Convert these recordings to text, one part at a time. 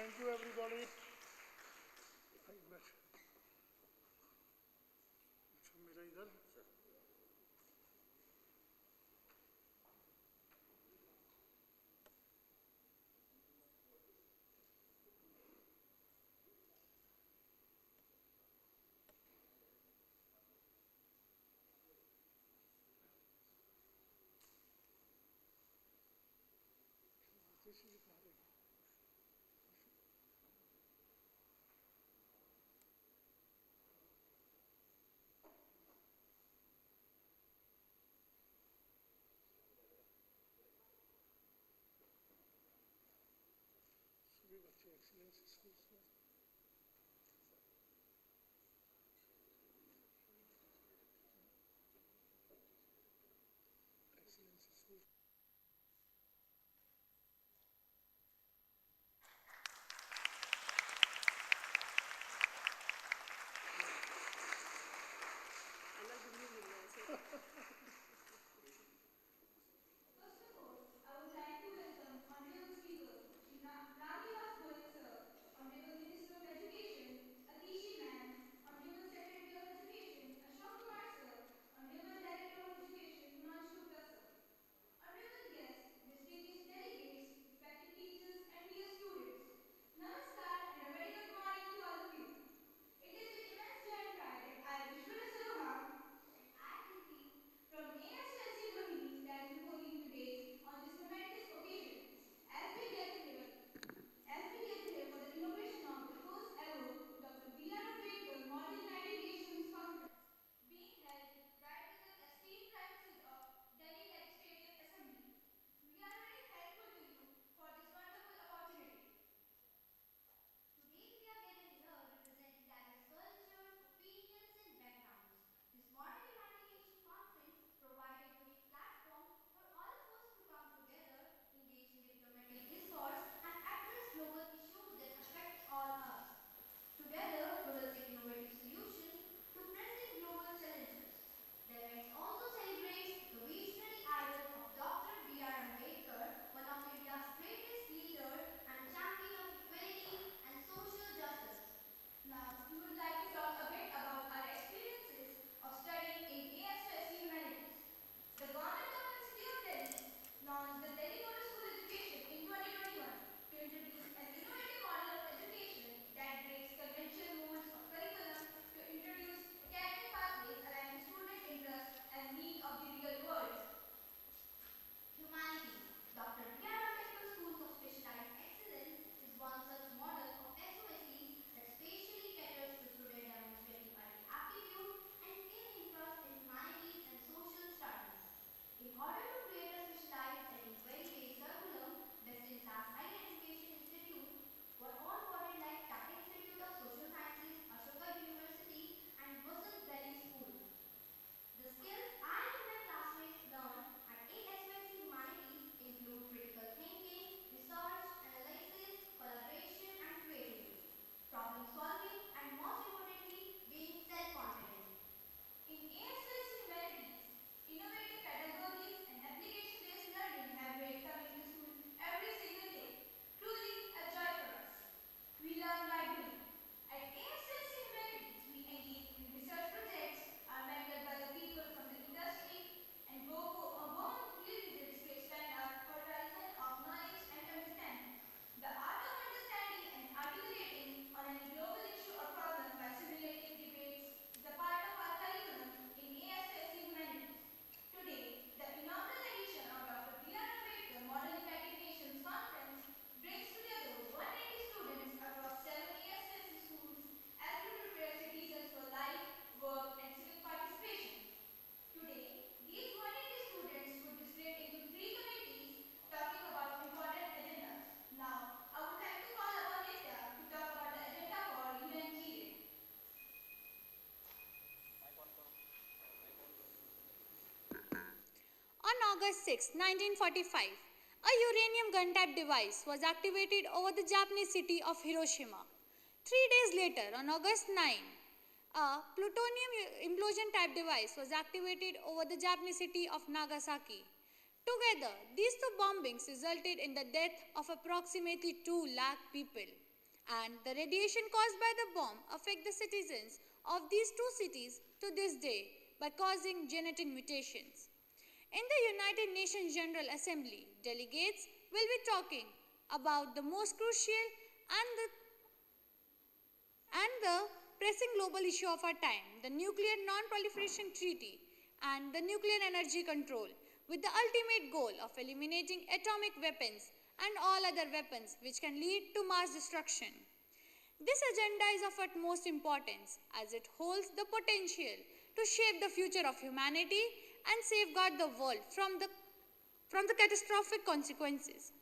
Thank you, everybody. मेरा इधर सभी बच्चे एक्सीलेंस स्कूल्स में excellence school On August 6, 1945, a uranium gun-type device was activated over the Japanese city of Hiroshima. 3 days later, on August 9, a plutonium implosion-type device was activated over the Japanese city of Nagasaki. Together, these two bombings resulted in the death of approximately 2 lakh people. And the radiation caused by the bomb affect the citizens of these two cities to this day by causing genetic mutations. In the United Nations General Assembly, delegates will be talking about the most crucial and the pressing global issue of our time, the Nuclear Non-Proliferation Treaty and the nuclear energy control, with the ultimate goal of eliminating atomic weapons and all other weapons which can lead to mass destruction. This agenda is of utmost importance as it holds the potential to shape the future of humanity and safeguard the world from the catastrophic consequences.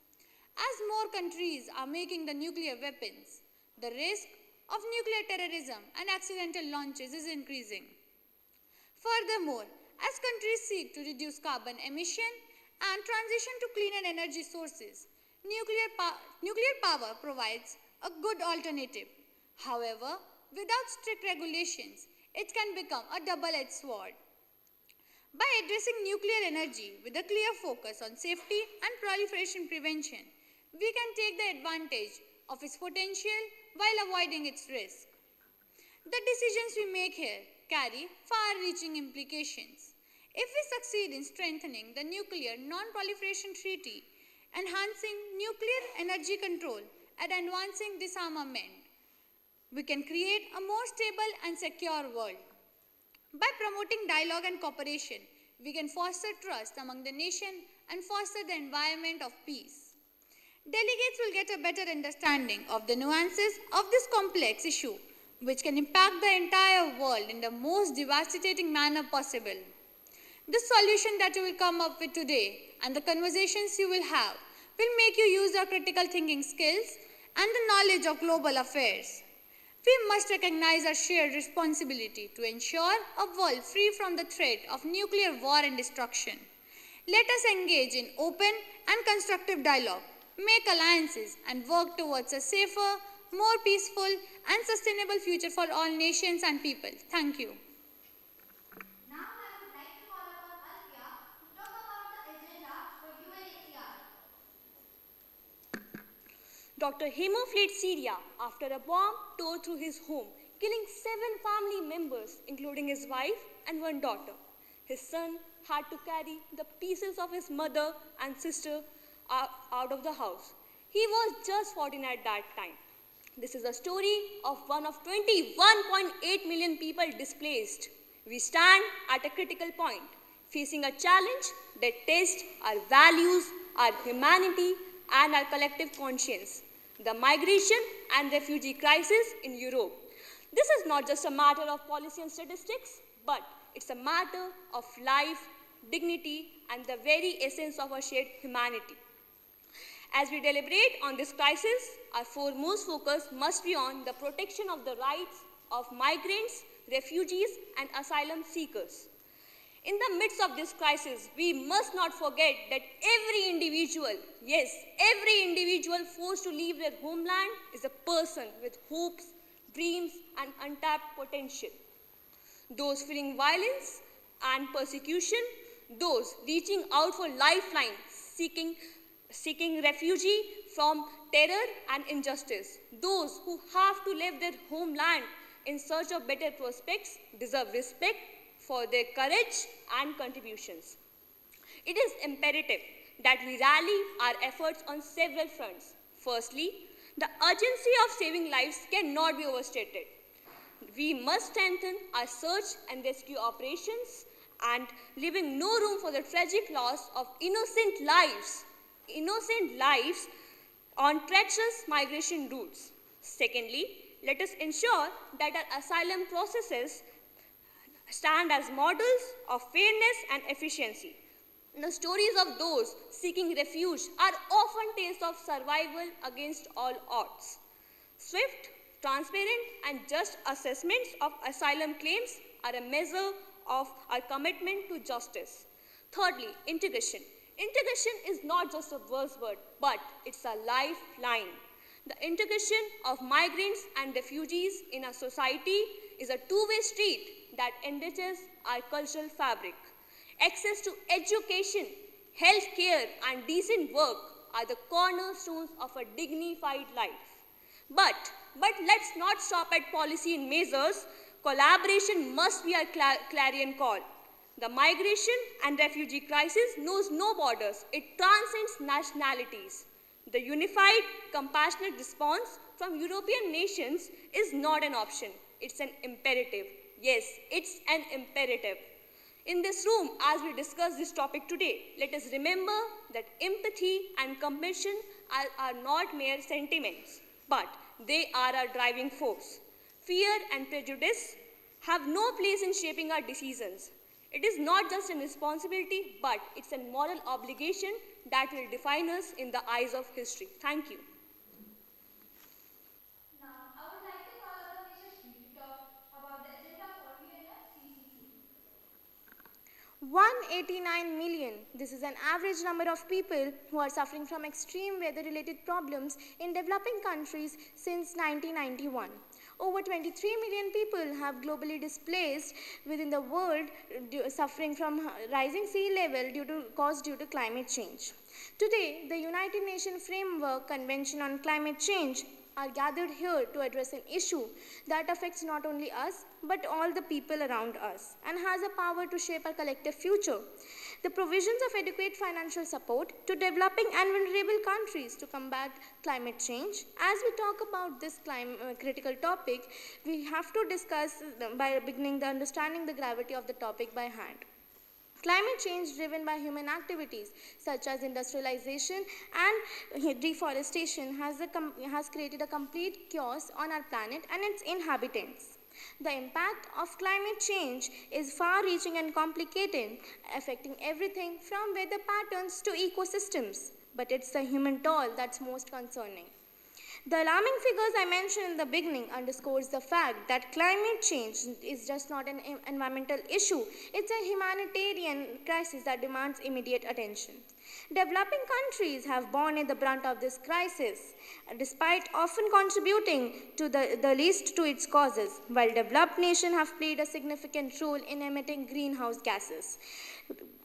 As more countries are making the nuclear weapons, the risk of nuclear terrorism and accidental launches is increasing. Furthermore, as countries seek to reduce carbon emission and transition to cleaner energy sources, nuclear power provides a good alternative. However, without strict regulations, it can become a double-edged sword. By addressing nuclear energy with a clear focus on safety and proliferation prevention, we can take the advantage of its potential while avoiding its risk. The decisions we make here carry far-reaching implications. If we succeed in strengthening the Nuclear Non-Proliferation Treaty, enhancing nuclear energy control, and advancing disarmament, we can create a more stable and secure world. By promoting dialogue and cooperation, we can foster trust among the nation and foster the environment of peace. Delegates will get a better understanding of the nuances of this complex issue, which can impact the entire world in the most devastating manner possible. The solution that you will come up with today and the conversations you will have will make you use your critical thinking skills and the knowledge of global affairs. We must recognize our shared responsibility to ensure a world free from the threat of nuclear war and destruction. Let us engage in open and constructive dialogue, make alliances, and work towards a safer, more peaceful, and sustainable future for all nations and people. Thank you. Now I would like to call upon Alfia to talk about the agenda for UNHCR. Dr. Hemo fled Syria after a bomb tore through his home, killing 7 family members, including his wife and 1 daughter. His son had to carry the pieces of his mother and sister out of the house. He was just 14 at that time. This is a story of one of 21.8 million people displaced. We stand at a critical point, facing a challenge that tests our values, our humanity, and our collective conscience. The migration and refugee crisis in Europe. This is not just a matter of policy and statistics, but it's a matter of life, dignity, and the very essence of our shared humanity. As we deliberate on this crisis, our foremost focus must be on the protection of the rights of migrants, refugees, and asylum seekers. In the midst of this crisis, we must not forget that every individual, yes, every individual forced to leave their homeland is a person with hopes, dreams, and untapped potential. Those feeling violence and persecution, those reaching out for lifeline, seeking refuge from terror and injustice, those who have to leave their homeland in search of better prospects deserve respect for their courage and contributions. It is imperative that we rally our efforts on several fronts. Firstly, the urgency of saving lives cannot be overstated. We must strengthen our search and rescue operations and leaving no room for the tragic loss of innocent lives on treacherous migration routes. Secondly, let us ensure that our asylum processes stand as models of fairness and efficiency. The stories of those seeking refuge are often tales of survival against all odds. Swift, transparent, and just assessments of asylum claims are a measure of our commitment to justice. Thirdly, integration. Integration is not just a buzzword, but it's a lifeline. The integration of migrants and refugees in our society is a two-way street that enriches our cultural fabric. Access to education, health care, and decent work are the cornerstones of a dignified life. But let's not stop at policy and measures. Collaboration must be our clarion call. The migration and refugee crisis knows no borders. It transcends nationalities. The unified, compassionate response from European nations is not an option. It's an imperative. Yes, it's an imperative. In this room, as we discuss this topic today, let us remember that empathy and compassion are not mere sentiments, but they are our driving force. Fear and prejudice have no place in shaping our decisions. It is not just a responsibility, but it's a moral obligation that will define us in the eyes of history. Thank you. Now, I would like to call upon Mr. Shri to talk about the agenda for UNFCCC. 189 million. This is an average number of people who are suffering from extreme weather-related problems in developing countries since 1991. Over 23 million people have globally displaced within the world suffering from rising sea level caused due to climate change. Today, the United Nations Framework Convention on Climate Change are gathered here to address an issue that affects not only us but all the people around us and has a power to shape our collective future. The provisions of adequate financial support to developing and vulnerable countries to combat climate change. As we talk about this critical topic, we have to discuss by beginning the understanding the gravity of the topic by hand. Climate change driven by human activities such as industrialization and deforestation has created a complete chaos on our planet and its inhabitants. The impact of climate change is far-reaching and complicated, affecting everything from weather patterns to ecosystems. But it's the human toll that's most concerning. The alarming figures I mentioned in the beginning underscores the fact that climate change is just not an environmental issue. It's a humanitarian crisis that demands immediate attention. Developing countries have borne the brunt of this crisis, despite often contributing to the least to its causes, while developed nations have played a significant role in emitting greenhouse gases.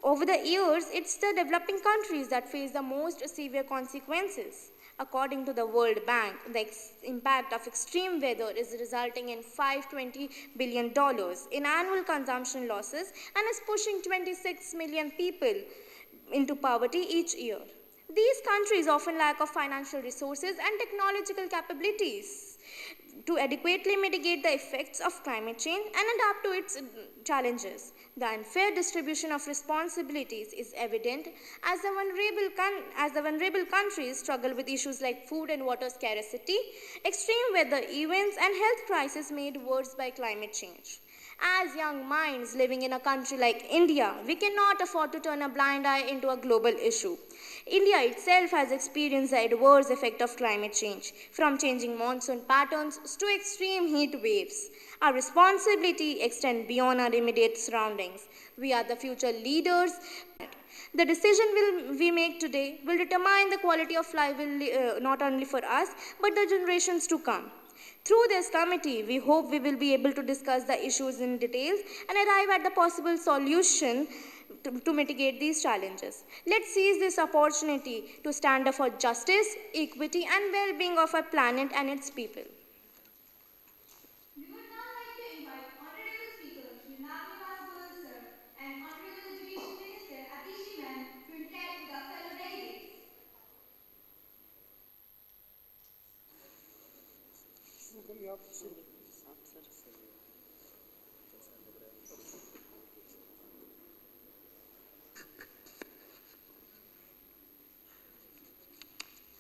Over the years, it's the developing countries that face the most severe consequences. According to the World Bank, the impact of extreme weather is resulting in $520 billion in annual consumption losses and is pushing 26 million people into poverty each year. These countries often lack of financial resources and technological capabilities to adequately mitigate the effects of climate change and adapt to its challenges. The unfair distribution of responsibilities is evident as the vulnerable countries struggle with issues like food and water scarcity, extreme weather events, and health crises made worse by climate change. As young minds living in a country like India, we cannot afford to turn a blind eye into a global issue. India itself has experienced the adverse effect of climate change, from changing monsoon patterns to extreme heat waves. Our responsibility extends beyond our immediate surroundings. We are the future leaders. The decision we make today will determine the quality of life not only for us, but the generations to come. Through this committee, we hope we will be able to discuss the issues in detail and arrive at the possible solution to mitigate these challenges. Let's seize this opportunity to stand up for justice, equity, and well-being of our planet and its people. We would now like to invite Honorable Speaker Shri Nagnivas Sir and Honorable Education Minister Atishi Ma'am to interact with our fellow delegates.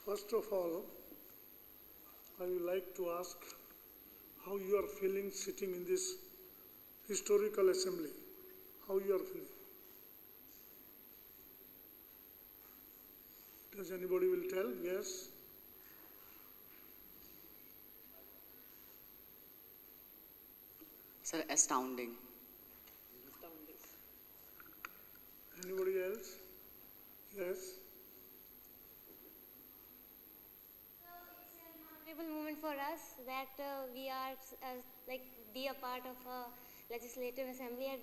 First of all, I would like to ask how you are feeling sitting in this historical assembly. How you are feeling? Does anybody will tell? Yes? Sir, astounding. Anybody else? Yes? Memorable moment for us that we are be a part of a legislative assembly, and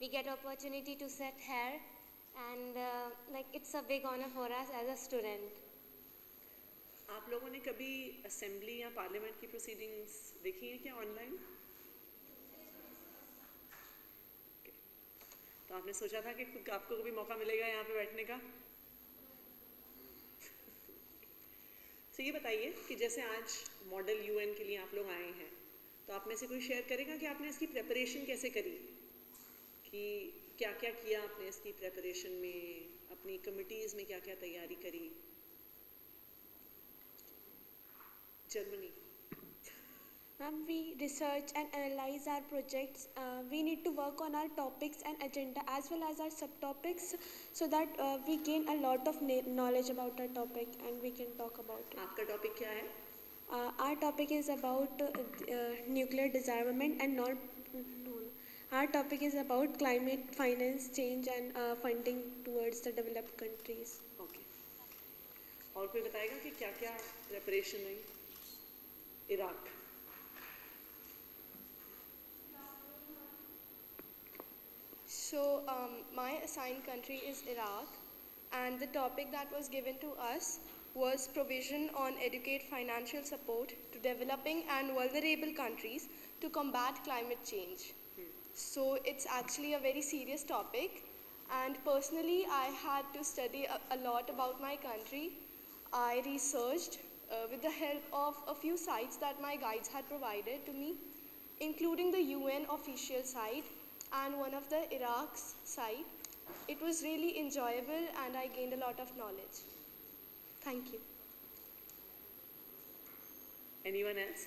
we get opportunity to sit here, and it's a big honor for us as a student. आप लोगों ने कभी assembly या parliament की proceedings देखी हैं क्या online? तो आपने सोचा था कि आपको कभी मौका मिलेगा यहाँ पे बैठने का? तो ये बताइए कि जैसे आज मॉडल यूएन के लिए आप लोग आए हैं, तो आप में से कोई शेयर करेगा कि आपने इसकी प्रेपरेशन कैसे करी, कि क्या क्या किया आपने इसकी प्रेपरेशन में, अपनी कमिटीज़ में क्या क्या तैयारी करी? Germany. Ma'am, we research and analyze our projects. We need to work on our topics and agenda as well as our subtopics so that we gain a lot of knowledge about our topic and we can talk about it. आपका topic क्या है? Our topic is about nuclear disarmament and our topic is about climate finance change and funding towards the developed countries. Okay. और कोई बताएगा कि क्या क्या preparation हुई? Iraq. So my assigned country is Iraq, and the topic that was given to us was provision on educate financial support to developing and vulnerable countries to combat climate change. So it's actually a very serious topic, and personally I had to study a lot about my country. I researched with the help of a few sites that my guides had provided to me, including the UN official site and one of the Iraq's site. It was really enjoyable and I gained a lot of knowledge. Thank you. Anyone else?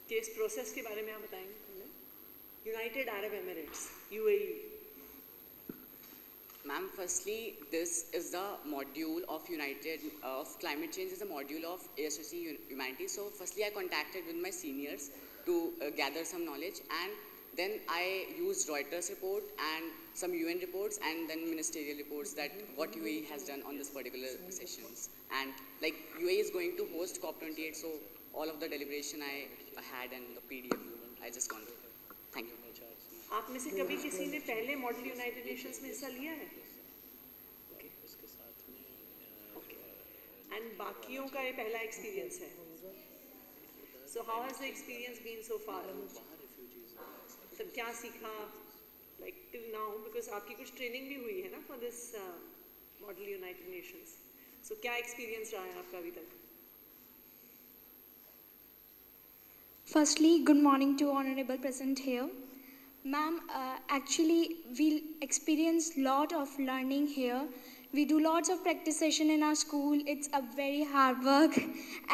Case process के बारे में आप बताएंगे? United Arab Emirates, UAE. Ma'am, firstly, this is the module of climate change is a module of ASoC Humanities. So firstly, I contacted with my seniors to gather some knowledge, and then I used Reuters report and some UN reports and then ministerial reports that what UAE has done on this particular sessions. And like UAE is going to host COP28, so all of the deliberation I had and the PDF I just gone through. Thank you. आप में से कभी किसी ने पहले model United Nations में हिस्सा लिया है? एंड बाकियों का ये पहला एक्सपीरियंस है. So how has the experience been so far? मतलब क्या सीखा लाइक टिल नाउ, बिकॉज आपकी कुछ ट्रेनिंग भी हुई है ना for this model United Nations. So क्या एक्सपीरियंस रहा है आपका अभी तक? Firstly, good morning to honorable present here. Ma'am, actually we experience lot of learning here. We do lots of practice session in our school. It's a very hard work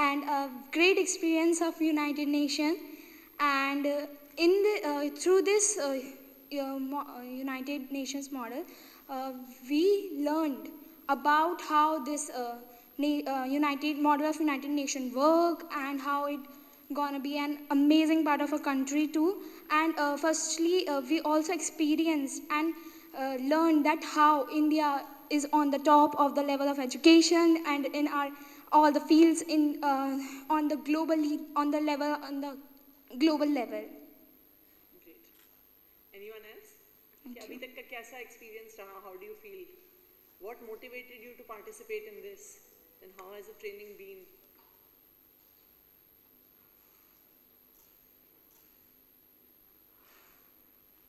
and a great experience of United Nations. And through this United Nations model, we learned about how this model of United Nations work and how it gonna be an amazing part of a country too. And firstly, we also experienced and learned that how India is on the top of the level of education and in all the fields on the global level. Great. Anyone else? कि अभी तक का कैसा experience रहा? How do you feel? What motivated you to participate in this? And how has the training been?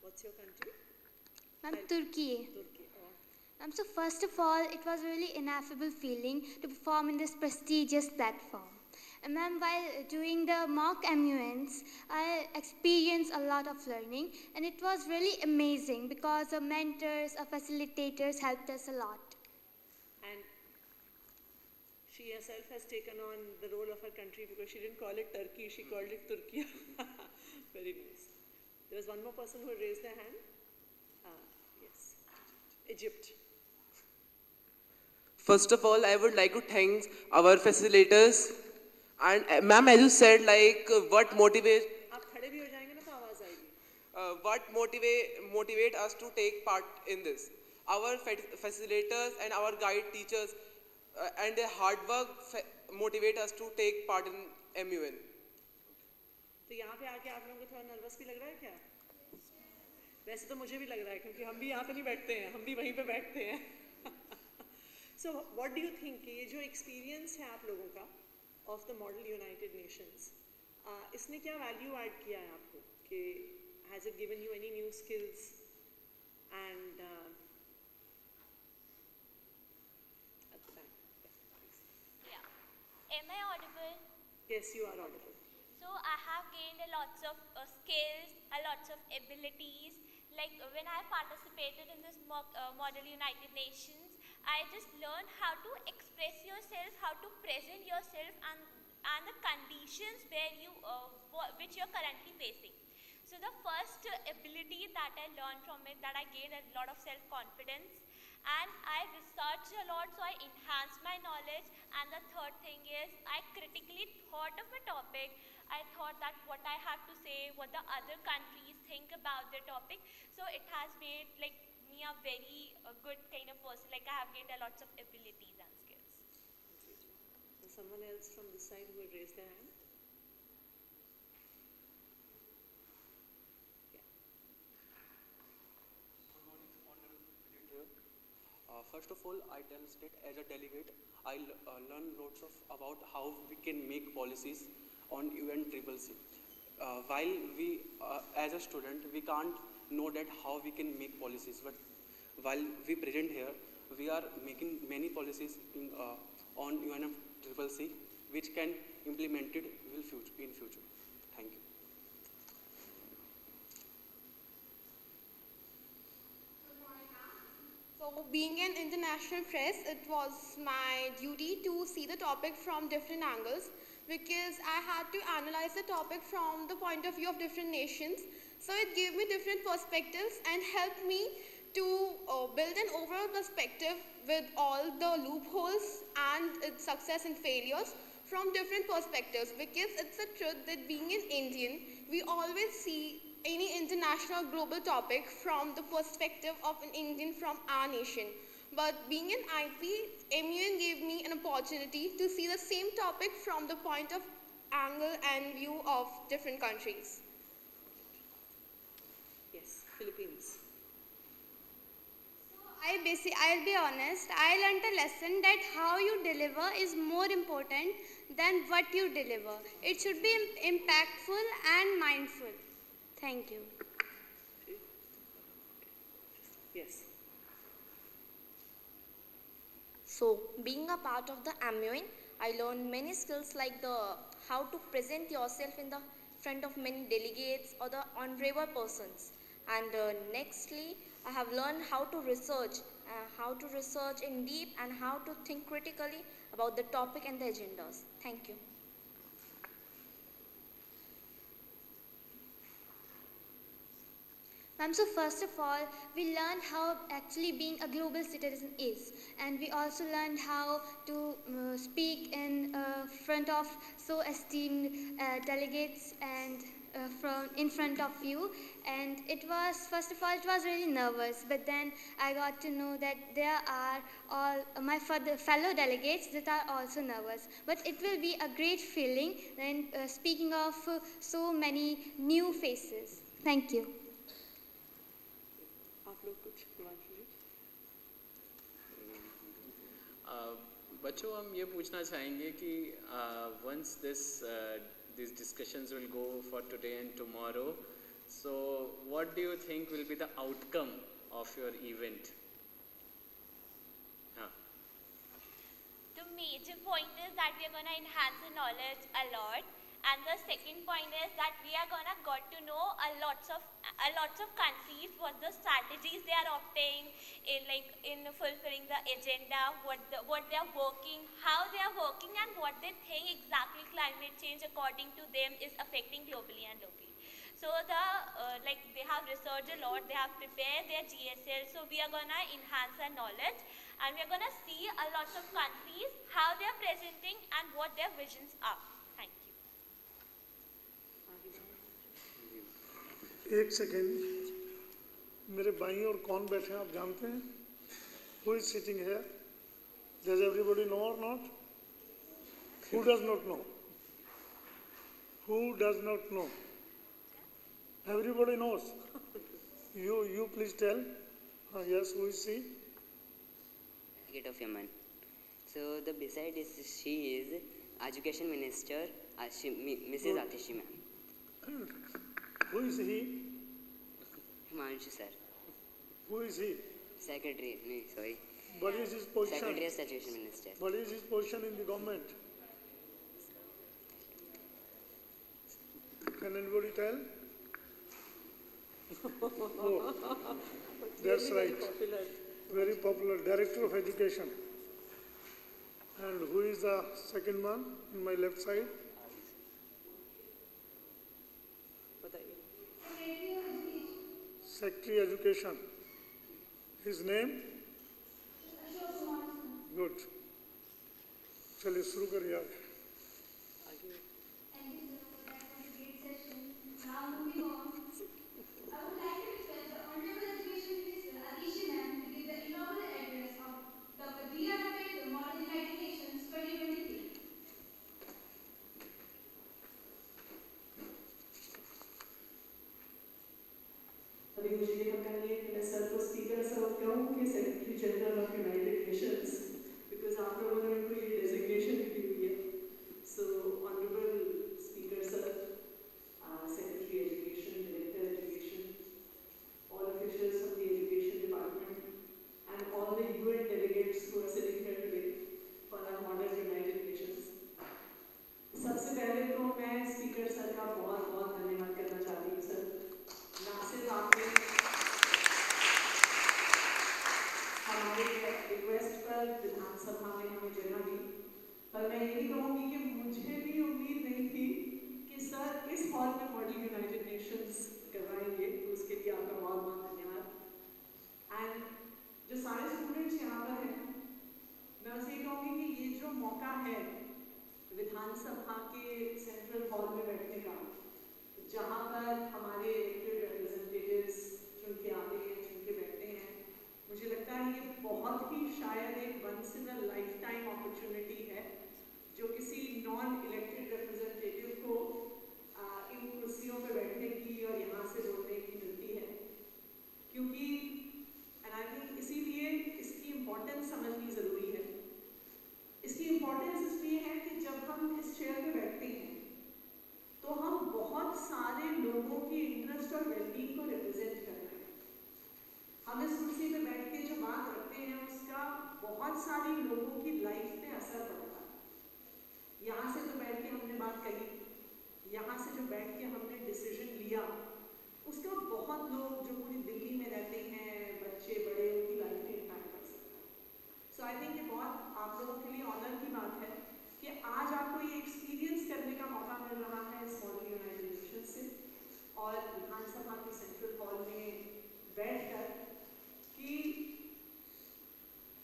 What's your country? Ma'am, Turkey. Turkey. Oh. So first of all, it was a really ineffable feeling to perform in this prestigious platform. And ma'am, while doing the mock MUNs, I experienced a lot of learning, and it was really amazing because our mentors, our facilitators helped us a lot. And she herself has taken on the role of her country because she didn't call it Turkey, she called it Turkey. Very nice. There was one more person who raised their hand. Yes, Egypt. First of all, I would like to thank our facilitators. And ma'am, as you said, like what motivate? आप खड़े भी हो जाएंगे ना तो आवाज आएगी. What motivate us to take part in this? Our facilitators and our guide teachers and their hard work motivate us to take part in MUN. तो यहाँ पे आके आप लोगों को थोड़ा नर्वस भी लग रहा है क्या? वैसे तो मुझे भी लग रहा है क्योंकि हम भी यहाँ पे नहीं बैठते हैं, हम भी वहीं पे बैठते हैं. So what do you think कि ये जो एक्सपीरियंस है आप लोगों का, of the Model United Nations. इसने क्या value add किया है आपको? कि has it given you any new skills? And at the back. Yeah. Am I audible? Yes, you are audible. So I have gained a lots of skills, a lots of abilities. Like when I participated in this Model United Nations, I just learned how to express yourself, how to present yourself, and the conditions where you which you're currently facing. So the first ability that I learned from it, that I gained a lot of self-confidence, and I researched a lot, so I enhanced my knowledge. And the third thing is, I critically thought of a topic. I thought that what I have to say, what the other countries think about the topic. So it has made like me a very good kind of person. Like I have gained a lots of abilities and skills. Someone else from this side who will raise their hand. First of all, I tell that as a delegate, I learn lots of about how we can make policies on UNCCC. While we, as a student, we can't know that how we can make policies, but while we present here, we are making many policies on UNCCC, which can implemented in future. Thank you. So being an international press, it was my duty to see the topic from different angles, because I had to analyze the topic from the point of view of different nations. So it gave me different perspectives and helped me to build an overall perspective with all the loopholes and its success and failures from different perspectives, because it's a truth that being an Indian, we always see any international global topic from the perspective of an Indian from our nation. But being an IP, MUN gave me an opportunity to see the same topic from the point of angle and view of different countries. Yes, Philippines. I'll be honest, I learned a lesson that how you deliver is more important than what you deliver. It should be impactful and mindful. Thank you. Yes. So, being a part of the MUN, I learned many skills like how to present yourself in the front of many delegates or the honorable persons. And nextly, I have learned how to research in deep and how to think critically about the topic and the agendas. Thank you. Ma'am, so first of all, we learned how actually being a global citizen is, and we also learned how to speak in front of so esteemed delegates and in front of you. And it was, first of all, it was really nervous, but then I got to know that there are all my fellow delegates that are also nervous. But it will be a great feeling when speaking of so many new faces. Thank you. बच्चों हम ये पूछना चाहेंगे कि once these discussions will go for today and tomorrow, so what do you think will be the outcome of your event? The major point is that we are going to enhance the knowledge a lot, and the second point is that we are going to got to know a lots of countries, what the strategies they are opting in fulfilling the agenda, what they are working, how they are working, and what they think exactly climate change according to them is affecting globally and locally. So they have researched a lot, they have prepared their GSL, so we are going to enhance our knowledge, and we are going to see a lot of countries, how they are presenting and what their visions are. Thank you. एक second, मेरे बाईं ओर कौन बैठे हैं आप जानते हैं? Who is sitting here? Does everybody know or not? Who does not know? Who does not know? Everybody knows. You please tell. Yes, who is she? Of Yemen. So the beside is she is Education Minister, Mrs. Atishi ma'am. Who is he? Himanshu sir. Who is he? Secretary, no, sorry. What is his position? Secretary of Education Minister. What is his position in the government? Can anybody tell? Oh, that's right. Very popular. Director of Education. And who is the second one in my left side? Secretary Education. His name? Good. चलिए शुरू करिए आप. अभी मुझे ये पता नहीं है कि मैं सर को स्पीकर सर कहूँ कि secretary general of United Nations, because आप लोगों ने उनको ये डेजिग्नेशन दी हुई है. So honourable speaker sir, secretary education, director education, all officials of the education department, and all the UN delegates who are sitting here today for our Model United Nations. सबसे पहले तो मैं स्पीकर सर का बहुत बहुत धन्यवाद करना चाहती हूँ सर. ना सिर्फ आपने हमारे रिक्वेस्ट पर विधानसभा में हमें जगह दी, पर मैं ये भी कहूँगी कि मुझे भी उम्मीद नहीं थी कि सर इस हॉल में मॉडल यूनाइटेड नेशंस करवाएंगे, तो उसके लिए आपका बहुत बहुत धन्यवाद. एंड जो सारे स्टूडेंट्स यहाँ पर हैं, मैं उनसे ये कहूँगी कि ये जो मौका है विधानसभा के सेंट्रल हॉल में बैठने का, जहाँ पर हमारे इलेक्टेड रिप्रेजेंटेटिव्स चुन के आते हैं, चुन के बैठते हैं, मुझे लगता है ये बहुत ही शायद एक once in a lifetime opportunity है जो किसी नॉन इलेक्टेड रिप्रेजेंटेटिव को इन कुर्सियों पर बैठने की और यहाँ से बोलने की मिलती है. क्योंकि एंड आई थिंक इसीलिए इसकी इम्पोर्टेंस समझनी ज़रूरी है. इसकी इम्पोर्टेंस इसलिए है कि जब हम इस चेयर पे बैठते हैं तो हम बहुत सारे लोगों के इंटरेस्ट और वेलबींग को रिप्रेजेंट कर रहे हैं. हम इस कुर्सी पे बैठ के जो बात रखते हैं उसका बहुत सारी लोगों की लाइफ पे असर पड़ता है. यहाँ से जो बैठ के हमने बात कही, यहाँ से जो बैठ के हमने डिसीजन लिया, उसका बहुत लोग जो पूरी दिल्ली में रहते हैं, बच्चे बड़े, उनकी लाइफ में इम्पैक्ट पड़ सकता है. सो आई थिंक ये बहुत आप लोगों के लिए ऑनर की बात है कि आज आपको ये एक्सपीरियंस करने का मौका मिल रहा है इस मॉडल यूनाइटेड नेशंस से और विधानसभा के सेंट्रल हॉल में बैठकर कि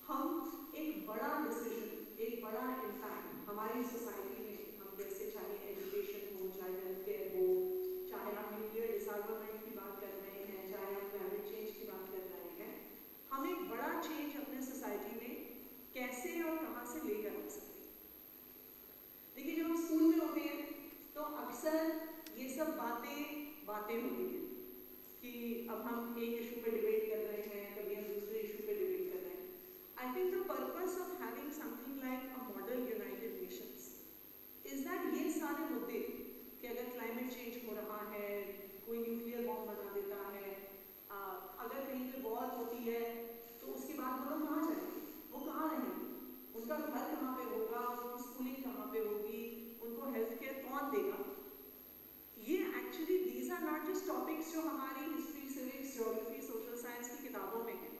हम एक बड़ा डिसीजन, एक बड़ा इम्पैक्ट हमारी सोसाइटी में, हम जैसे चाहे एजुकेशन हो, चाहे हेल्थ केयर हो, चाहे हम न्यूक्लियर डिसआर्मामेंट की बात कर रहे हैं, चाहे हम क्लाइमेट चेंज की बात कर रहे हैं, हम एक बड़ा चेंज अपने सोसाइटी में कैसे और कहाँ से लेकर आ सकते हैं. देखिए, जब हम स्कूल में होते हैं तो अक्सर ये सब बातें होती हैं कि अब हम एक इशू पे डिबेट कर रहे हैं, कभी हम दूसरे इशू पे डिबेट कर रहे हैं. I think the purpose of having something like a model United Nations is that ये सारे मुद्दे कि अगर क्लाइमेट चेंज हो रहा है, कोई न्यूक्लियर बॉम्ब बना देता है, अगर कहीं पे वॉर होती है तो उसके बाद वो लोग कहाँ जाएंगे, वो कहाँ रहेंगे, उनका घर कहाँ पे होगा, उनकी स्कूलिंग कहाँ पे होगी, उनको हेल्थ केयर कौन देगा. ये actually these are not just topics जो हमारी history, civics, geography, social science की किताबों में हैं.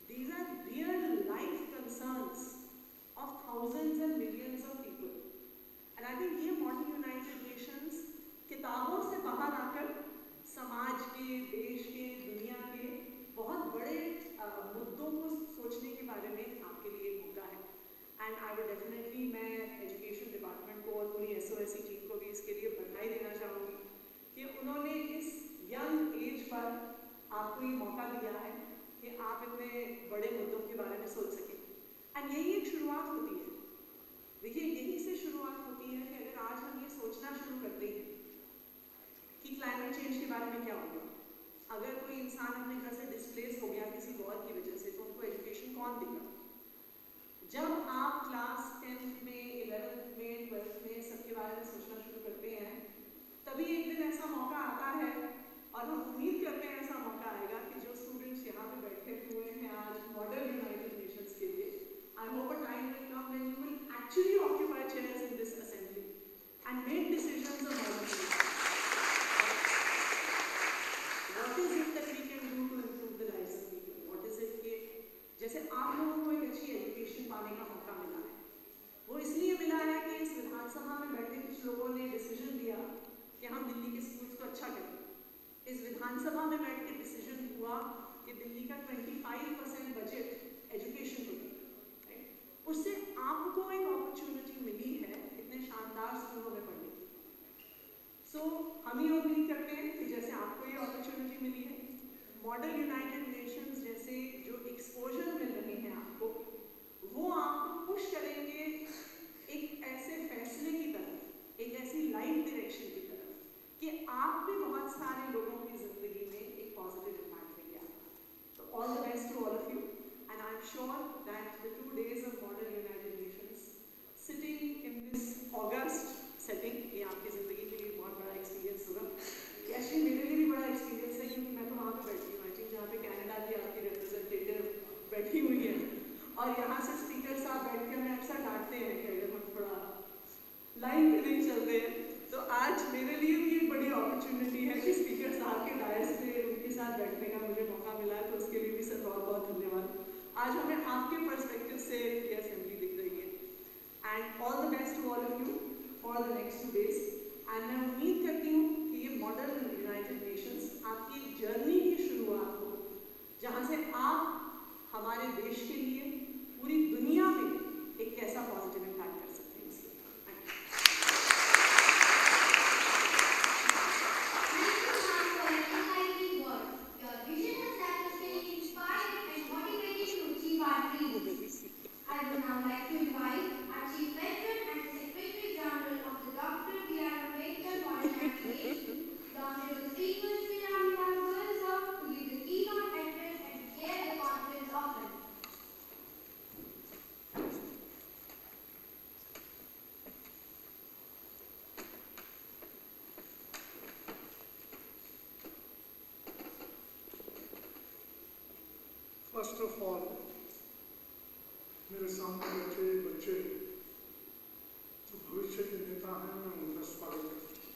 These are real life concerns of thousands and millions of people. And I think ये मॉडल यूनाइटेड नेशंस किताबों से बाहर आकर समाज के, देश के, दुनिया के बहुत बड़े मुद्दों को सोचने के बारे में आपके लिए एक मौका है. एंड आई वुड डेफिनेटली मैं एजुकेशन डिपार्टमेंट को और पूरी एसओएसई टीम को भी इसके लिए बधाई देना चाहूँगी कि उन्होंने इस यंग एज पर आपको ये मौका दिया है कि आप इतने बड़े मुद्दों के बारे में सोच सकें. एंड यही एक शुरुआत होती है. देखिए, यही से शुरुआत होती है कि अगर आज हम ये सोचना शुरू करते हैं कि क्लाइमेट चेंज के बारे में क्या होगा, अगर कोई इंसान अपने घर से डिस्प्लेस हो गया किसी वॉर की वजह से, तो उनको एजुकेशन कौन देगा. जब आप क्लास 10th में, 11th में, ऐसा मौका आता है और हम उम्मीद करते हैं ऐसा मौका आएगा कि जो स्टूडेंट्स यहाँ पे बैठे हुए हैं आज मॉडल यूनाइटेड नेशंस के लिए, I hope a time will come when you will actually occupy chairs in this assembly and make decisions on all of this. What is it that we can do to improve the lives of people? What is it कि जैसे आप लोगों को एक अच्छी education पाने का मौका मिला है, वो इसलिए मिला है कि इस विधानसभा में बैठे कुछ लोगों ने डिसीजन लिया कि हम दिल्ली के स्कूल्स को अच्छा करें। इस विधानसभा में बैठ के डिसीजन हुआ कि दिल्ली का 25% बजट एजुकेशन को दें। उससे आपको एक अपॉर्चुनिटी मिली है इतने शानदार स्कूलों में पढ़ने की। सो हम ये उम्मीद करते हैं कि जैसे आपको ये अपॉर्चुनिटी मिली है, मॉडल यूनाइटेड नेशंस जैसे जो एक्सपोजर मिल रहे हैं आपको, वो आपको पुश करेंगे एक ऐसे फैसले की तरफ, एक ऐसी लाइफ डायरेक्शन की तरफ कि आप भी बहुत सारे लोगों की जिंदगी में एक पॉजिटिव इम्पैक्ट लेके आए। तो all the best to all of you and I am sure that the 2 days of model United Nations sitting in this august setting, ये आपकी जिंदगी के लिए बहुत बड़ा एक्सपीरियंस होगा। एक्चुअली मेरे लिए भी बड़ा एक्सपीरियंस है क्योंकि मैं तो वहाँ पर बैठी हूँ, आई थिंक जहाँ पे कनाडा की आपकी रिप्रेजेंटेटिव बैठी हुई है और यहाँ से स्पीकर साहब बैठ के हमें अक्सर डांटते हैं कि अगर हम थोड़ा लाइन पे नहीं चलते हैं। तो आज मेरे लिए भी एक बड़ी अपॉर्चुनिटी है कि स्पीकर साहब के डायस पे उनके साथ बैठने का मुझे मौका मिला है, तो उसके लिए भी सर बहुत बहुत धन्यवाद। आज हमें आपके पर्सपेक्टिव से ये असेंबली दिख रही है and all the best to all of you for the next 2 days and मैं उम्मीद करती हूँ कि ये मॉडल यूनाइटेड नेशंस आपकी जर्नी की शुरुआत हो, जहाँ से आप हमारे देश के लिए पूरी दुनिया में एक कैसा पॉजिटिव इम्पैक्ट कर सकते हैं। I would now like to invite our Chief Patron and Secretary General of the Dr. B.R. Ambedkar Model United Nations, the Honorable Speaker Sri Ramdas Goyal sir, to give the keynote address and chair the conference offering. First of all, मेरे सामने बैठे बच्चे जो भविष्य के नेता हैं, मैं उनका स्वागत करता हूँ।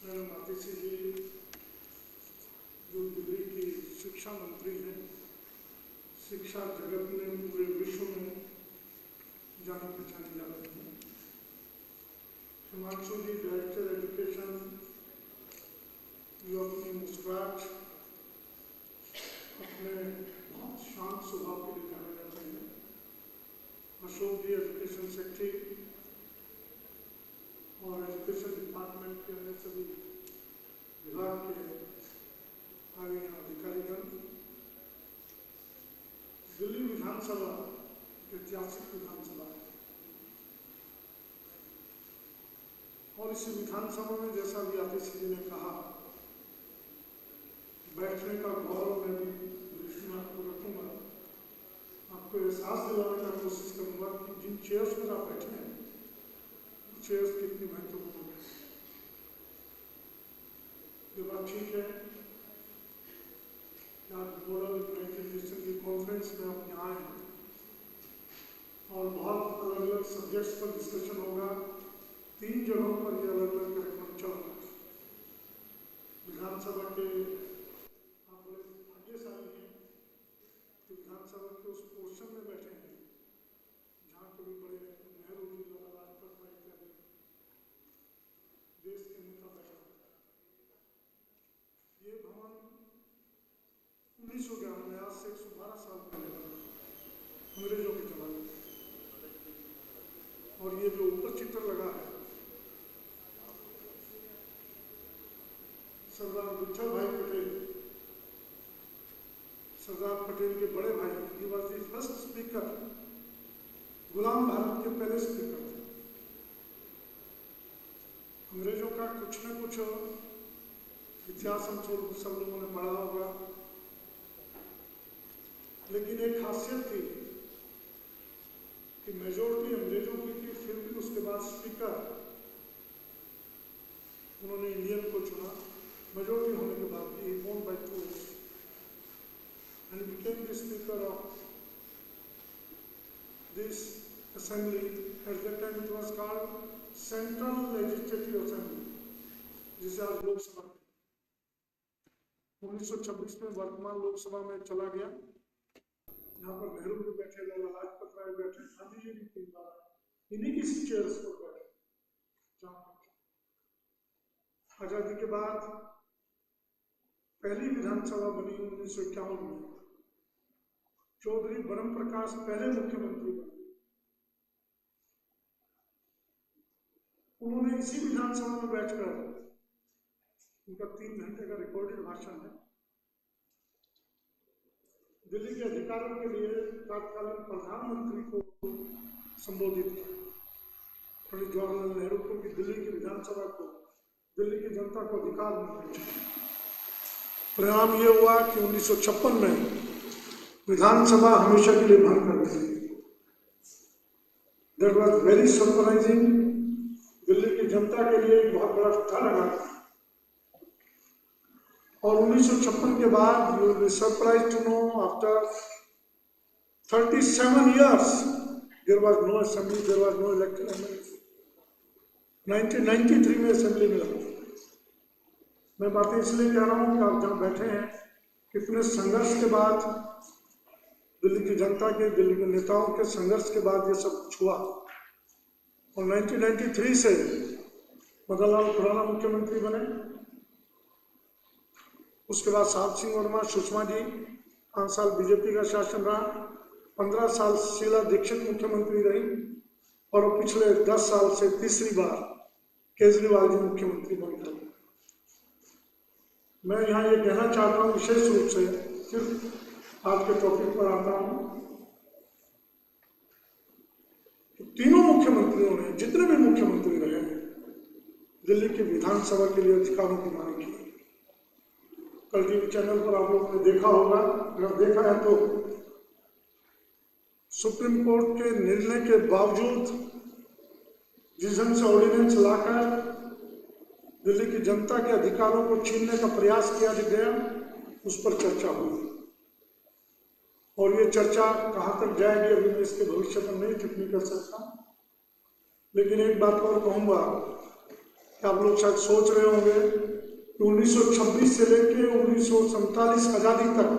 मैडम आतिशी जी जो दिल्ली की शिक्षा मंत्री हैं, शिक्षा जगत में पूरे विश्व में जानी पहचानी जा रही हैं। हिमांशु जी डायरेक्टर एजुकेशन, जो अपनी मुस्कुराहट अपने बहुत शांत स्वभाव के लिए जाने जाते हैं। अशोक जी एजुकेशन सेक्रेटरी और एजुकेशन डिपार्टमेंट के अन्य सभी विभाग के आगे अधिकारीगण। दिल्ली विधानसभा ऐतिहासिक विधानसभा है और इस विधानसभा में जैसा भी आतिशी जी ने कहा, बैठने का गौरव मैं भी दृष्टि में आपको रखूंगा। आपको एहसास दिलाने का कोशिश करूंगा कि जिन चेयर्स पर आप बैठे हैं, वो चेयर्स कितनी महत्वपूर्ण है। ये बात ठीक है कि आप मॉडल यूनाइटेड नेशन की कॉन्फ्रेंस में आप यहाँ आए हैं और बहुत अलग अलग सब्जेक्ट्स पर डिस्कशन होगा। 3 जगहों पर ये अलग अलग कार्यक्रम चल रहा है। विधानसभा के विधानसभा के उस पोर्शन में बैठे हैं जहाँ कभी बड़े नेहरू जी, लाला लाजपत राय इत्यादि देश के नेता बैठे होते हैं। ये भवन 1911 में, आज से 112 साल पहले बना, अंग्रेजों के जमाने में। और ये जो ऊपर चित्र लगा है, सरदार विठल भाई पटेल, सरदार पटेल के बड़े भाई, he was the first speaker, गुलाम भारत के पहले स्पीकर थे। अंग्रेजों का कुछ न कुछ इतिहास हम सब लोगों ने पढ़ा होगा, लेकिन एक खासियत थी कि मेजोरिटी अंग्रेजों की थी, फिर भी उसके बाद स्पीकर उन्होंने इंडियन को चुना मेजोरिटी होने के बाद ही वोन bye 2 votes and became the speaker of this assembly. At that time it was called Central Legislative Assembly, जिसे आज लोकसभा 1926 में वर्तमान लोकसभा में चला गया। यहाँ पर नेहरू भी बैठे, लाला लाजपत राय बैठे, गांधी जी भी 3 बार इन्हीं की चेयर्स पर बैठे। आजादी के बाद पहली विधानसभा बनी 1951 में। चौधरी ब्रह्म प्रकाश पहले मुख्यमंत्री बने। उन्होंने इसी विधानसभा में बैठकर, उनका 3 घंटे का रिकॉर्डेड भाषण है, दिल्ली के अधिकारों के लिए तत्कालीन प्रधानमंत्री को संबोधित किया। पंडित जवाहरलाल नेहरू को कि दिल्ली की विधानसभा को, दिल्ली की जनता को अधिकार मिलने चाहिए। परिणाम ये हुआ कि 1956 में विधानसभा हमेशा के लिए भंग कर दी। That was very surprising. Delhi की जनता के लिए एक बहुत बड़ा झटका लगा। और 1956 के बाद you will be surprised to know after 37 years there was no assembly, there was no elected MLA. 1993 में असेंबली मिला। मैं बातें इसलिए कह रहा हूँ कि आप जहाँ बैठे हैं, कितने संघर्ष के बाद, दिल्ली की जनता के, दिल्ली के नेताओं के संघर्ष के बाद ये सब कुछ हुआ। और 1993 से मदन लाल खुराना मुख्यमंत्री बने। उसके बाद साहब सिंह वर्मा, सुषमा जी, 5 साल बीजेपी का शासन रहा। 15 साल शीला दीक्षित मुख्यमंत्री रही। और पिछले 10 साल से तीसरी बार केजरीवाल जी मुख्यमंत्री बन गए। मैं यहाँ ये कहना चाहता हूँ विशेष रूप से, सिर्फ आज के टॉपिक पर आता हूँ, तीनों मुख्यमंत्रियों ने, जितने भी मुख्यमंत्री रहे हैं, दिल्ली की विधानसभा के लिए अधिकारों की मांग की। कल टीवी चैनल पर आप लोगों ने देखा होगा, अगर देखा है तो सुप्रीम कोर्ट के निर्णय के बावजूद जिस ढंग से ऑर्डिनेंस लाकर दिल्ली की जनता के अधिकारों को छीनने का प्रयास किया गया, उस पर चर्चा हुई। और ये चर्चा कहाँ तक जाएगी अभी मैं इसके भविष्य पर नहीं टिप्पणी कर सकता। लेकिन एक बात और कहूँगा कि आप लोग शायद सोच रहे होंगे कि 1926 से लेकर 1947 आजादी तक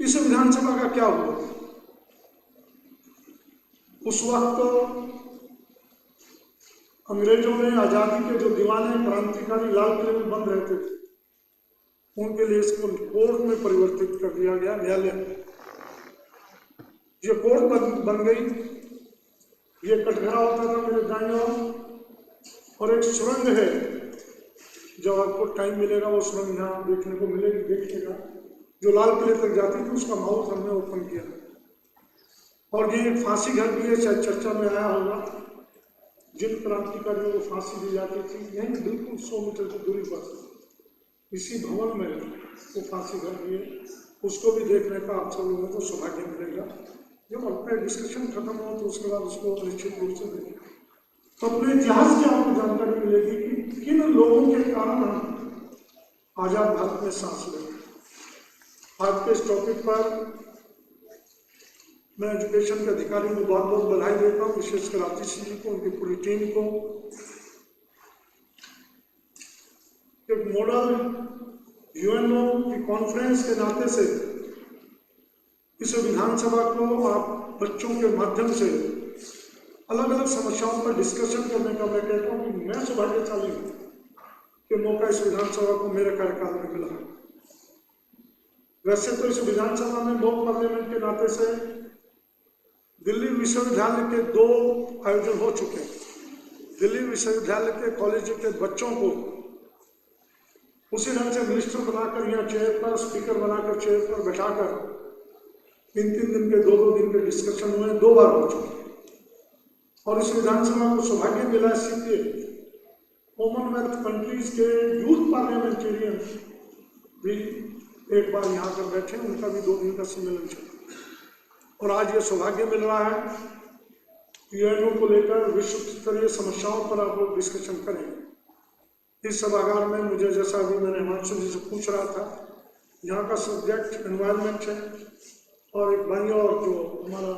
इस विधानसभा का क्या हुआ। उस वक्त तो अंग्रेजों ने आजादी के जो दीवाने क्रांतिकारी लाल किले में बंद रहते थे, उनके लिए इसको कोर्ट में परिवर्तित कर दिया गया, न्यायालय। ये कोर्ट बन गई। ये कटघरा होता था मेरे दाईं ओर, और एक सुरंग है, जब आपको टाइम मिलेगा वो सुरंग यहाँ देखने को मिलेगी, देखिएगा, जो लाल किले तक जाती थी, उसका माउथ हमने ओपन किया। और ये एक फांसी घर भी है, शायद चर्चा में आया होगा। जिन क्रांतिकारियों को फांसी दी जाती थी, यहीं बिल्कुल 100 मीटर की दूरी पर इसी भवन में वो फांसी घर भी है। उसको भी देखने का आप सब लोगों को सौभाग्य मिलेगा। जब अपने डिस्कशन खत्म हो तो उसके बाद उसको निश्चित रूप से देखें, तो अपने इतिहास की आपको जानकारी मिलेगी कि किन लोगों के कारण हम आजाद भारत में सांस ले। आज के इस टॉपिक पर मैं एजुकेशन के अधिकारियों को बहुत बहुत बधाई देता हूँ, विशेषकर आतिश जी को, उनकी पूरी टीम को। एक मॉडल यूएनओ की कॉन्फ्रेंस के नाते से इस विधानसभा को आप बच्चों के माध्यम से अलग अलग समस्याओं पर डिस्कशन करने का मैं कहता हूँ कि मैं सौभाग्यशाली हूँ कि मौका इस विधानसभा को मेरे कार्यकाल में मिला। वैसे तो इस विधानसभा में मॉक पार्लियामेंट के नाते से दिल्ली विश्वविद्यालय के 2 आयोजन हो चुके हैं। दिल्ली विश्वविद्यालय के कॉलेज के बच्चों को उसी ढंग से मिनिस्टर बनाकर यहाँ चेयर पर, स्पीकर बनाकर चेयर पर बैठाकर 3-3 दिन के, 2-2 दिन के डिस्कशन हुए, 2 बार हो चुके। और इस विधानसभा को सौभाग्य मिला इसलिए कॉमनवेल्थ कंट्रीज के यूथ पार्लियामेंटेरियन भी एक बार यहाँ पर बैठे, उनका भी 2 दिन का सम्मेलन चला। और आज ये सौभाग्य मिल रहा है यूएनओ को लेकर विश्व स्तरीय समस्याओं पर आप लोग डिस्कशन करेंगे। इस सभागार में मुझे, जैसा अभी मैंने हिमांशु जी से पूछ रहा था, यहाँ का सब्जेक्ट एनवायरनमेंट है और एक भाई और जो हमारा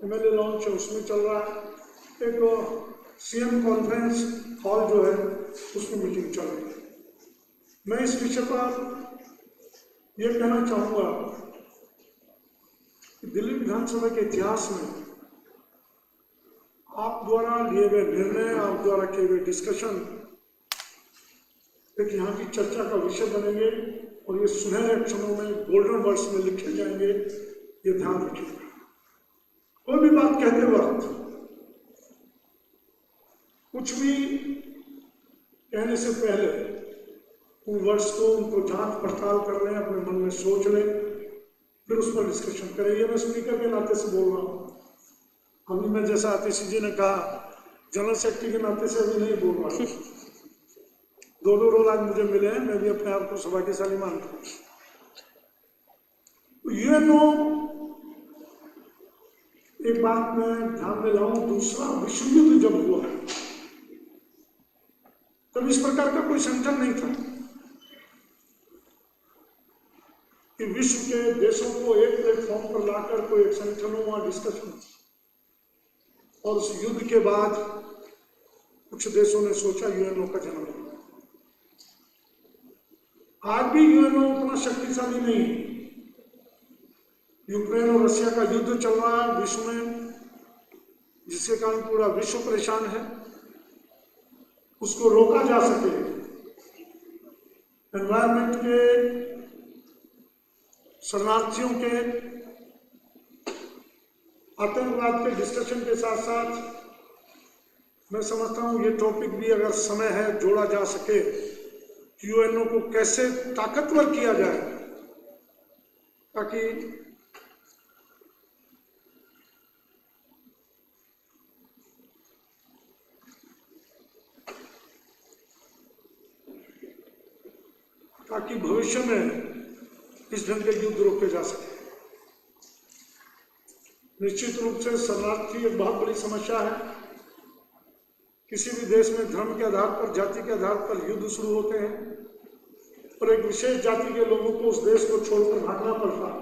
MLA लॉन्च है उसमें चल रहा है। एक CM कॉन्फ्रेंस हॉल जो है उसमें मीटिंग चल रही है। मैं इस विषय पर यह कहना चाहूँगा कि दिल्ली विधानसभा के इतिहास में आप द्वारा लिए गए निर्णय, आप द्वारा किए गए डिस्कशन एक यहाँ की चर्चा का विषय बनेंगे और ये सुनहरे अक्षरों में, गोल्डन वर्ड्स में लिखे जाएंगे, ये ध्यान रखिएगा। कोई भी बात कहते वक्त कुछ भी कहने से पहले उन वर्ड्स को, उनको जांच पड़ताल कर लें, अपने मन में सोच लें, फिर उस पर डिस्कशन करें। ये मैं स्पीकर के नाते से बोल रहा हूँ। अभी मैं, जैसा आतिशी जी ने कहा, जनरल सेक्रेटरी के नाते से अभी नहीं बोल रहा हूँ। दो रोल आज मुझे मिले हैं, मैं भी अपने आप को सौभाग्यशाली मानता हूँ। यूएनओ, एक बात मैं ध्यान में लाऊं, दूसरा विश्व युद्ध जब हुआ तब इस प्रकार का कोई संगठन नहीं था कि विश्व के देशों को एक प्लेटफॉर्म पर लाकर कोई एक संगठन हो, वहां डिस्कशन। और उस युद्ध के बाद कुछ देशों ने सोचा यूएनओ का जन्म होगा। आज भी यूएनओ उतना शक्तिशाली नहीं है। यूक्रेन और रशिया का युद्ध चल रहा है विश्व में, जिसके कारण पूरा विश्व परेशान है। उसको रोका जा सके, एनवायरनमेंट के, शरणार्थियों के, आतंकवाद के डिस्कशन के साथ साथ मैं समझता हूँ ये टॉपिक भी, अगर समय है, जोड़ा जा सके। यूएनओ को कैसे ताकतवर किया जाए ताकि भविष्य में इस ढंग के युद्ध रोके जा सके। निश्चित रूप से शरणार्थी एक बहुत बड़ी समस्या है। किसी भी देश में धर्म के आधार पर, जाति के आधार पर युद्ध शुरू होते हैं और एक विशेष जाति के लोगों को उस देश को छोड़कर भागना पड़ता है।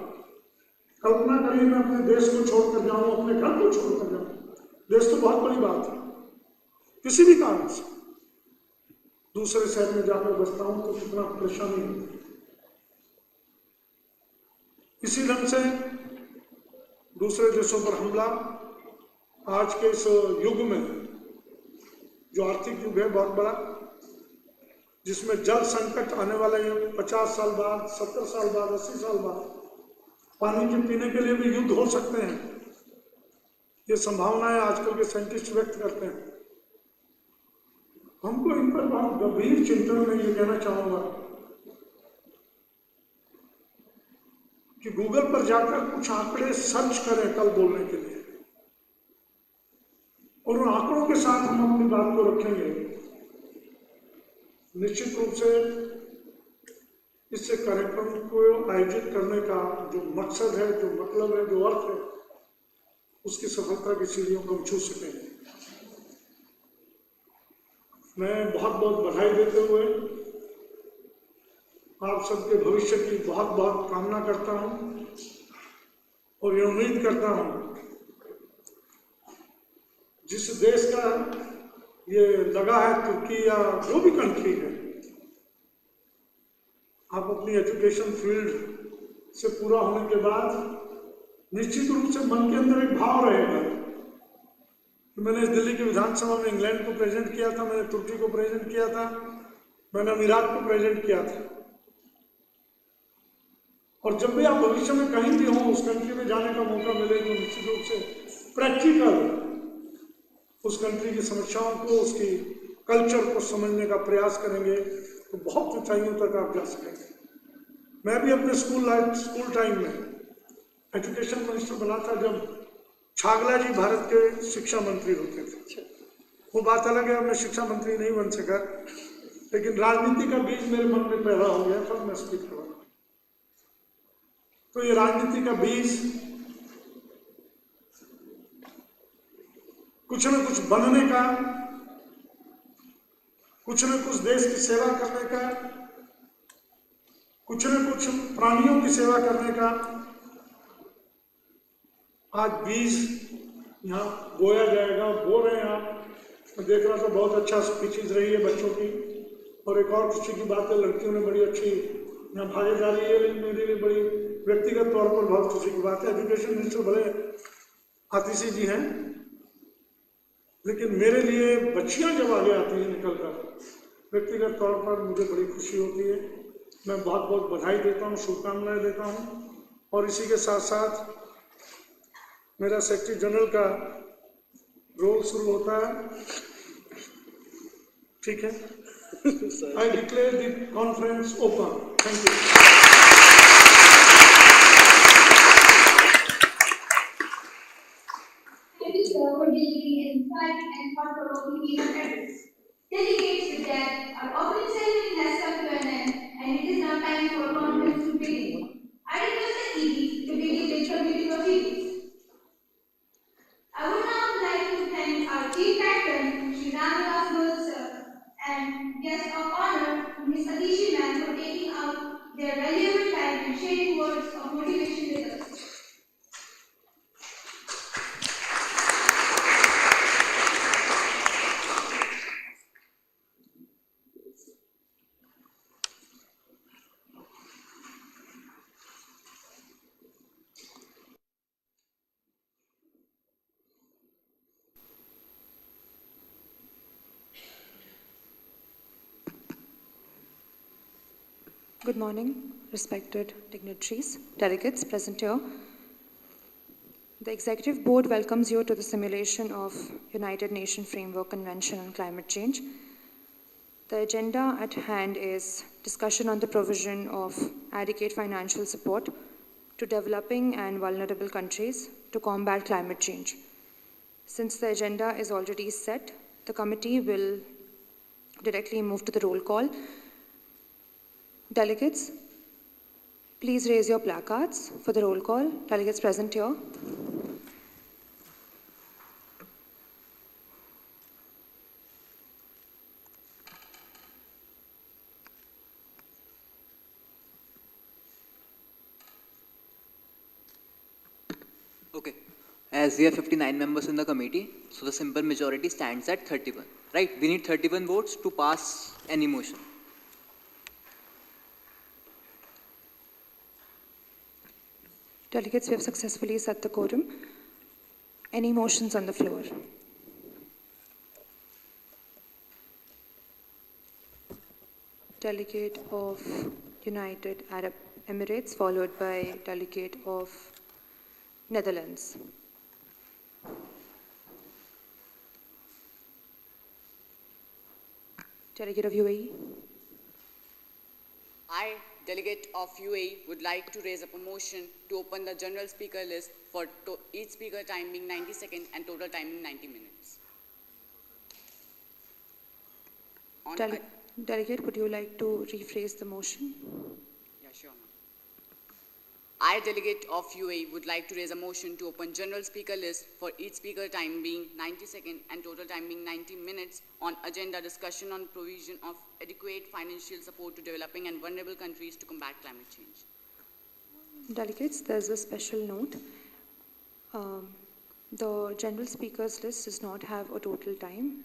कल्पना करिए, मैं अपने देश को छोड़कर जाऊं, अपने घर को छोड़कर जाऊं। देश तो बहुत बड़ी बात है। किसी भी कारण से दूसरे शहर में जाकर बसता हूं तो कितना परेशानी होती है। इसी ढंग से दूसरे देशों पर हमला, आज के इस युग में, जो आर्थिक युग है बहुत बड़ा, जिसमें जल संकट आने वाले 50 साल बाद, 70 साल बाद, 80 साल बाद पानी के पीने के लिए भी युद्ध हो सकते हैं। ये संभावनाएं आजकल के साइंटिस्ट व्यक्त करते हैं। हमको इन पर बहुत गंभीर चिंतन में ये कहना चाहूंगा कि गूगल पर जाकर कुछ आंकड़े सर्च करें कल बोलने के लिए, और उन आंकड़ों के साथ हम अपनी बात को रखेंगे। निश्चित रूप से इससे कार्यक्रम को आयोजित करने का जो मकसद है, जो मतलब है, जो अर्थ है, उसकी सफलता की सीढ़ियों को हम छू सकेंगे। मैं बहुत बहुत बधाई देते हुए आप सबके भविष्य की बहुत बहुत कामना करता हूं और ये उम्मीद करता हूं जिस देश का ये लगा है, तुर्की या जो भी कंट्री है, आप अपनी एजुकेशन फील्ड से पूरा होने के बाद निश्चित रूप से मन के अंदर एक भाव रहेगा। मैंने दिल्ली की विधानसभा में इंग्लैंड को प्रेजेंट किया था, मैंने तुर्की को प्रेजेंट किया था, मैंने अमीरात को प्रेजेंट किया था। और जब भी आप भविष्य में कहीं भी हों, उस कंट्री में जाने का मौका मिले तो निश्चित रूप से प्रैक्टिकल उस कंट्री की समस्याओं को, उसकी कल्चर को समझने का प्रयास करेंगे तो बहुत ऊंचाइयों तक आप जा सकेंगे। मैं भी अपने स्कूल टाइम में एजुकेशन मिनिस्टर बना था जब छागला जी भारत के शिक्षा मंत्री होते थे। वो बात अलग है, मैं शिक्षा मंत्री नहीं बन सका, लेकिन राजनीति का बीज मेरे मन में पैदा हो गया था, मैं स्पीकर बना। तो ये राजनीति का बीज कुछ न कुछ बनने का, कुछ न कुछ देश की सेवा करने का, कुछ न कुछ प्राणियों की सेवा करने का आज बीज यहाँ बोया जाएगा, बो रहे हैं आप। मैं देख रहा था बहुत अच्छा स्पीचेज रही है बच्चों की, और एक और खुशी की बात है, लड़कियों ने बड़ी अच्छी यहाँ भागीदारी है, मेरे लिए बड़ी व्यक्तिगत तौर पर बहुत खुशी की बात है। एजुकेशन मिनिस्टर भले आतिशी जी हैं, लेकिन मेरे लिए बच्चियां जब आगे आती हैं निकल कर, व्यक्तिगत तौर पर मुझे बड़ी खुशी होती है। मैं बहुत बहुत बधाई देता हूँ, शुभकामनाएं देता हूँ। और इसी के साथ साथ मेरा सेक्रेटरी जनरल का रोल शुरू होता है, ठीक है। I declare the conference open. Thank you. Thank you, sir, for delivering an inspiring and thought-provoking keynote address. Delegates, with that, our opening ceremony has come to an end, and it is now time for conference to begin. I request the EDs to begin with committee proceedings. I would now like to thank our chief patron, Shri Ramdas sir, and guest of honor, Ms. Adishi ma'am, for taking out their valuable time and sharing words of motivation with us. Good morning, respected dignitaries, delegates present here. The Executive Board welcomes you to the simulation of United Nations Framework Convention on Climate Change. The agenda at hand is discussion on the provision of adequate financial support to developing and vulnerable countries to combat climate change. Since the agenda is already set, the committee will directly move to the roll call. Delegates, please raise your placards for the roll call. Delegates present here. Okay. As we have 59 members in the committee, so the simple majority stands at 31. Right? We need 31 votes to pass any motion. Delegates, we have successfully set the quorum. Any motions on the floor? Delegate of United Arab Emirates, followed by delegate of Netherlands. Delegate of UAE. I, delegate of UAE, would like to raise up a motion to open the general speaker list for each speaker time being 90 seconds and total time being 90 minutes. Delegate, would you like to rephrase the motion? Yeah, sure. I, delegate of UAE, would like to raise a motion to open general speaker list for each speaker time being 90 seconds and total time being 90 minutes on agenda discussion on provision of adequate financial support to developing and vulnerable countries to combat climate change. Delegates, there's a special note. The general speakers list does not have a total time.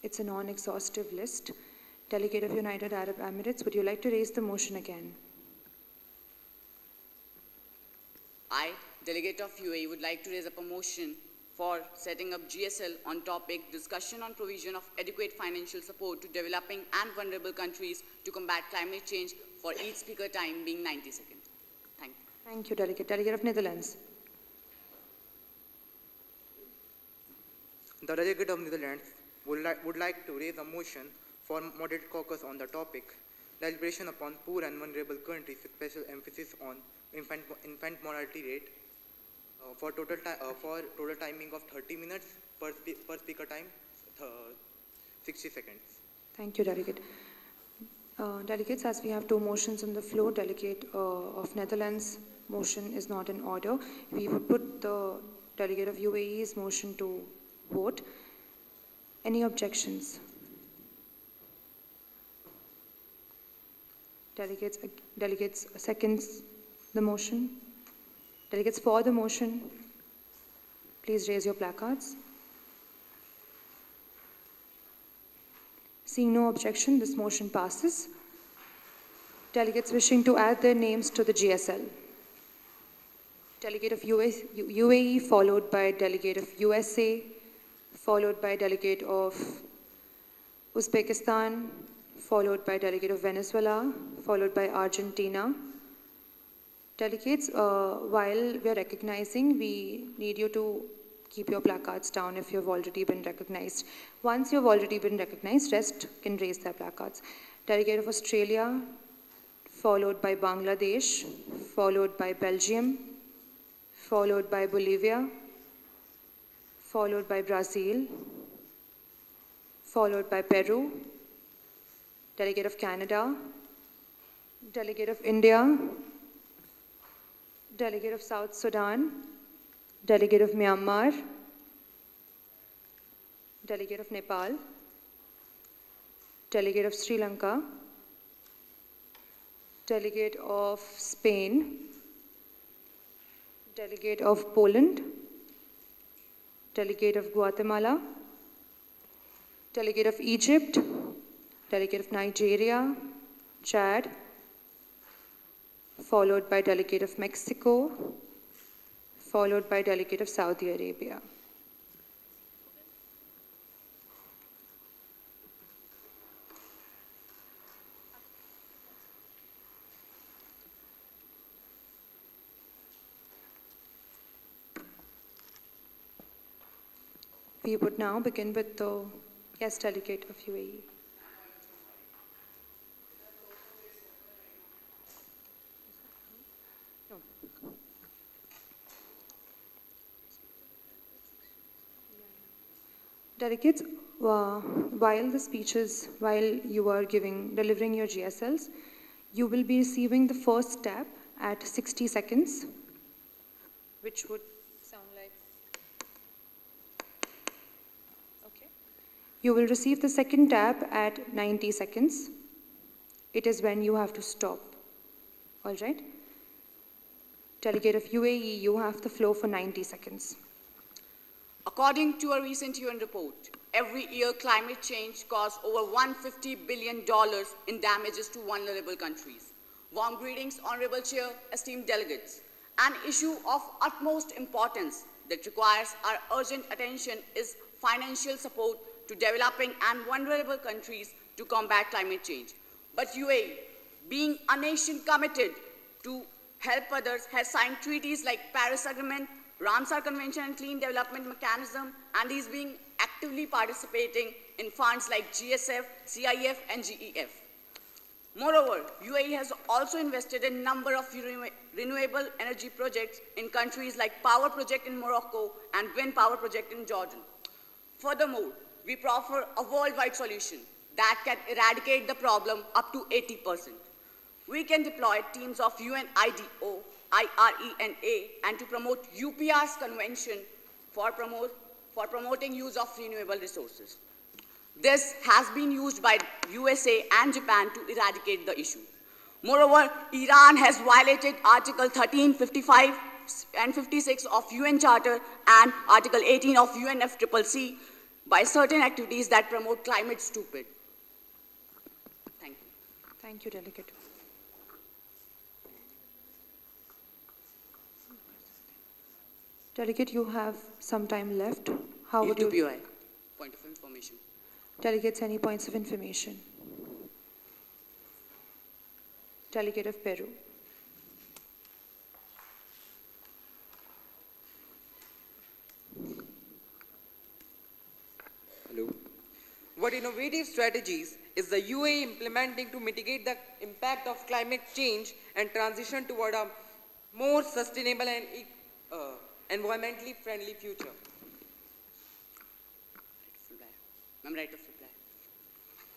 It's a non-exhaustive list. Delegate of United Arab Emirates, would you like to raise the motion again? I, delegate of UAE, would like to raise up a motion for setting up GSL on topic discussion on provision of adequate financial support to developing and vulnerable countries to combat climate change for each speaker time being 90 seconds. Thank you. Thank you, Delegate. Delegate of Netherlands. The delegate of Netherlands would like to raise a motion for moderate caucus on the topic deliberation upon poor and vulnerable countries with special emphasis on infant mortality rate for total timing of 30 minutes per speaker time 60 seconds. Thank you, Delegate. Delegates, as we have two motions on the floor, Delegate of Netherlands motion is not in order. We would put the Delegate of UAE's motion to vote. Any objections? Delegates seconds the motion. Delegates for the motion, please raise your placards. Seeing no objection, this motion passes. Delegates wishing to add their names to the GSL. Delegate of UAE, followed by delegate of USA, followed by delegate of Uzbekistan, followed by delegate of Venezuela, followed by Argentina. Delegates, while we are recognizing, we need you to keep your placards down if you've already been recognized. Once you've already been recognized, rest can raise their placards. Delegate of Australia, followed by Bangladesh, followed by Belgium, followed by Bolivia, followed by Brazil, followed by Peru, delegate of Canada, delegate of India, delegate of South Sudan, delegate of Myanmar, delegate of Nepal, delegate of Sri Lanka, delegate of Spain, delegate of Poland, delegate of Guatemala, delegate of Egypt, delegate of Nigeria, Chad, followed by delegate of Mexico, followed by delegate of Saudi Arabia. We would now begin with the guest delegate of UAE. Delegates, while you are delivering your GSLs, you will be receiving the first tab at 60 seconds, which would sound like, okay. You will receive the second tab at 90 seconds. It is when you have to stop, all right? Delegate of UAE, you have the floor for 90 seconds. According to a recent UN report, every year climate change causes over $150 billion in damages to vulnerable countries. Warm greetings, Honorable Chair, esteemed delegates. An issue of utmost importance that requires our urgent attention is financial support to developing and vulnerable countries to combat climate change. But UAE, being a nation committed to help others, has signed treaties like Paris Agreement, Ramsar Convention and Clean Development Mechanism, and is being actively participating in funds like GSF, CIF, and GEF. Moreover, UAE has also invested in a number of renewable energy projects in countries like Power Project in Morocco and Wind Power Project in Jordan. Furthermore, we proffer a worldwide solution that can eradicate the problem up to 80%. We can deploy teams of UNIDO, IRENA, and to promote UPR's convention for promoting use of renewable resources. This has been used by USA and Japan to eradicate the issue. Moreover, Iran has violated Article 13, 55, and 56 of UN Charter and Article 18 of UNFCCC by certain activities that promote climate stupid. Thank you. Thank you, Delegate. Delegate, you have some time left. How would you? POI. Point of information. Delegates, any points of information? Delegate of Peru. Hello. What innovative strategies is the UAE implementing to mitigate the impact of climate change and transition toward a more sustainable and environmentally friendly future? Ma'am, right of reply.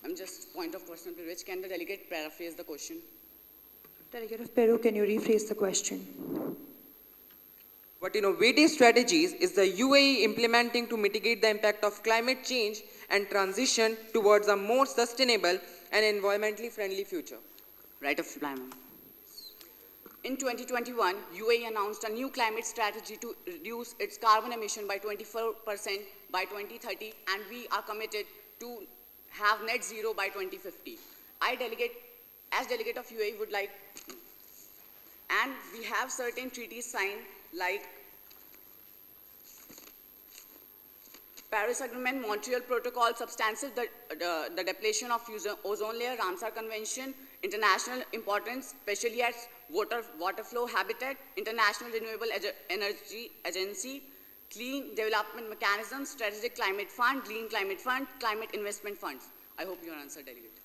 Ma'am, just point of personal privilege. Can the delegate paraphrase the question? Delegate of Peru, can you rephrase the question? What innovative strategies is the UAE implementing to mitigate the impact of climate change and transition towards a more sustainable and environmentally friendly future? Right of reply, ma'am. In 2021, UAE announced a new climate strategy to reduce its carbon emission by 24% by 2030, and we are committed to have net zero by 2050. As delegate of UAE, would like, and we have certain treaties signed like Paris Agreement, Montreal Protocol, substantive the depletion of ozone layer, Ramsar Convention, international importance, especially at water flow habitat, International Renewable Energy Agency, Clean Development Mechanism, Strategic Climate Fund, Green Climate Fund, Climate Investment Funds. I hope you answer, Delegate.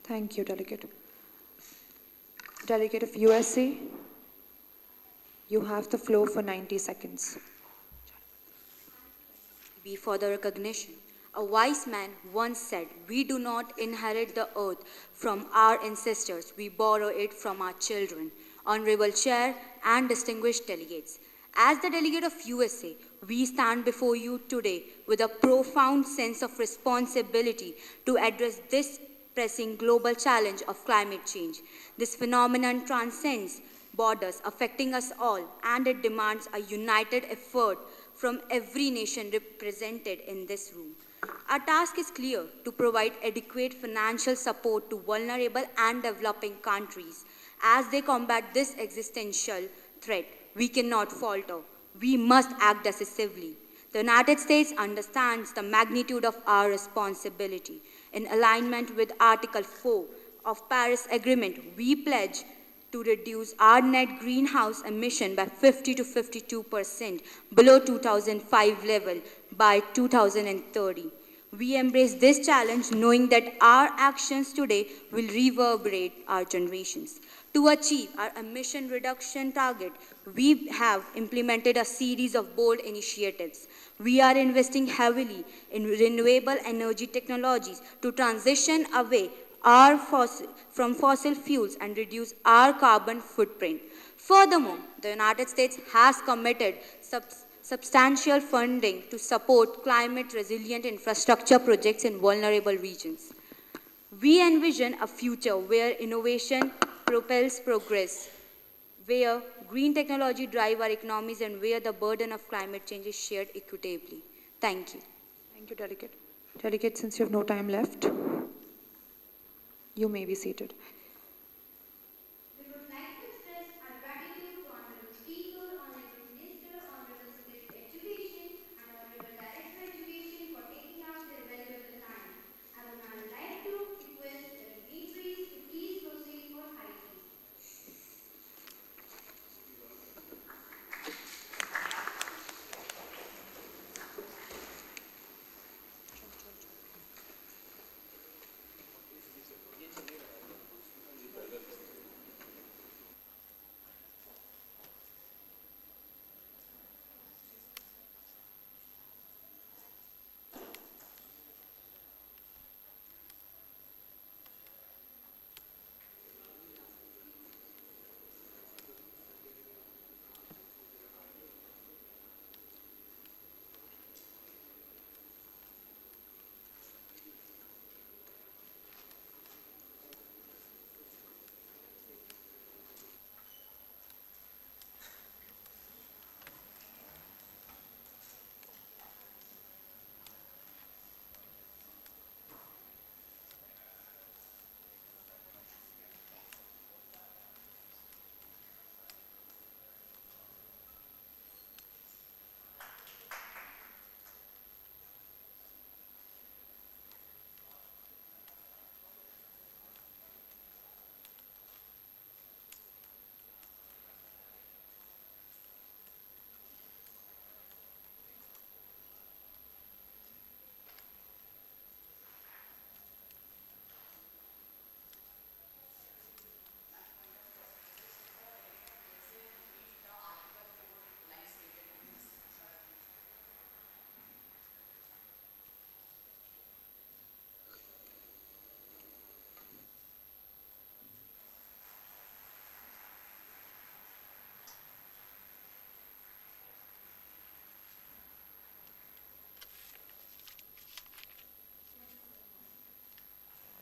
Thank you, Delegate. Delegate of USA, you have the floor for 90 seconds. For the recognition. A wise man once said, "We do not inherit the earth from our ancestors, we borrow it from our children." Honorable Chair and distinguished delegates, as the delegate of USA, we stand before you today with a profound sense of responsibility to address this pressing global challenge of climate change. This phenomenon transcends borders, affecting us all, and it demands a united effort from every nation represented in this room. Our task is clear: to provide adequate financial support to vulnerable and developing countries as they combat this existential threat. We cannot falter. We must act decisively. The United States understands the magnitude of our responsibility. In alignment with Article 4 of Paris Agreement, we pledge to reduce our net greenhouse emission by 50 to 52% below 2005 level by 2030. We embrace this challenge knowing that our actions today will reverberate our generations. To achieve our emission reduction target, we have implemented a series of bold initiatives. We are investing heavily in renewable energy technologies to transition away from fossil fuels and reduce our carbon footprint. Furthermore, the United States has committed substantial funding to support climate-resilient infrastructure projects in vulnerable regions. We envision a future where innovation propels progress, where green technology drives our economies, and where the burden of climate change is shared equitably. Thank you. Thank you, Delegate. Delegate, since you have no time left, you may be seated.